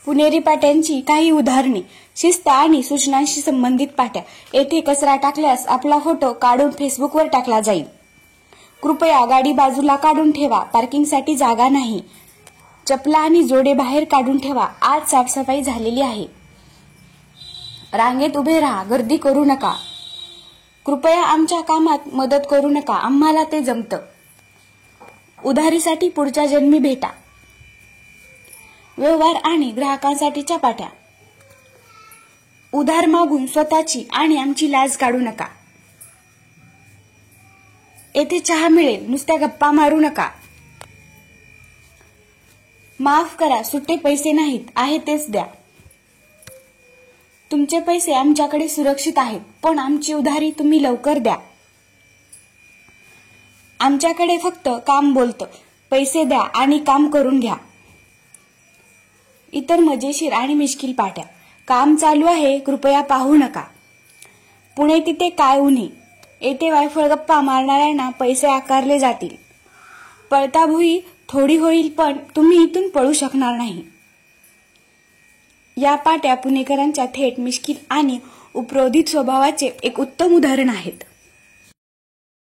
पुणेरी पाट्यांची काही उदाहरणे. शिस्त आणि सूचनांशी संबंधित पाट्या. येथे कचरा टाकल्यास आपला फोटो काढून फेसबुकवर टाकला जाईल. कृपया गाडी बाजूला काढून ठेवा, पार्किंगसाठी जागा नाही. चपला आणि जोडे बाहेर काढून ठेवा, आज साफसफाई झालेली आहे. रांगेत उभे राहा, गर्दी करू नका. कृपया आमच्या कामात मदत करू नका, आम्हाला ते जमतं. उधारीसाठी पुढच्या जन्मी भेटा. व्यवहार आणि ग्राहकांसाठीच्या पाट्या. उधार मागून स्वतःची आणि आमची लाज काढू नका. येथे चहा मिळेल, नुसत्या गप्पा मारू नका. माफ करा, सुट्टे पैसे नाहीत, आहे तेच द्या. तुमचे पैसे आमच्याकडे सुरक्षित आहेत, पण आमची उधारी तुम्ही लवकर द्या. आमच्याकडे फक्त काम बोलतं, पैसे द्या आणि काम करून घ्या. इतर मजेशीर आणि मिश्किल पाट्या. काम चालू आहे, कृपया पाहू नका. पुणे तिथे काय उन्हे. येथे वायफळ गप्पा मारणाऱ्यांना पैसे आकारले जातील. पळता भुई थोडी होईल, पण तुम्ही इथून पळू शकणार नाही. या पाट्या पुणेकरांच्या थेट, मिश्किल आणि उपरोधित स्वभावाचे एक उत्तम उदाहरण आहेत.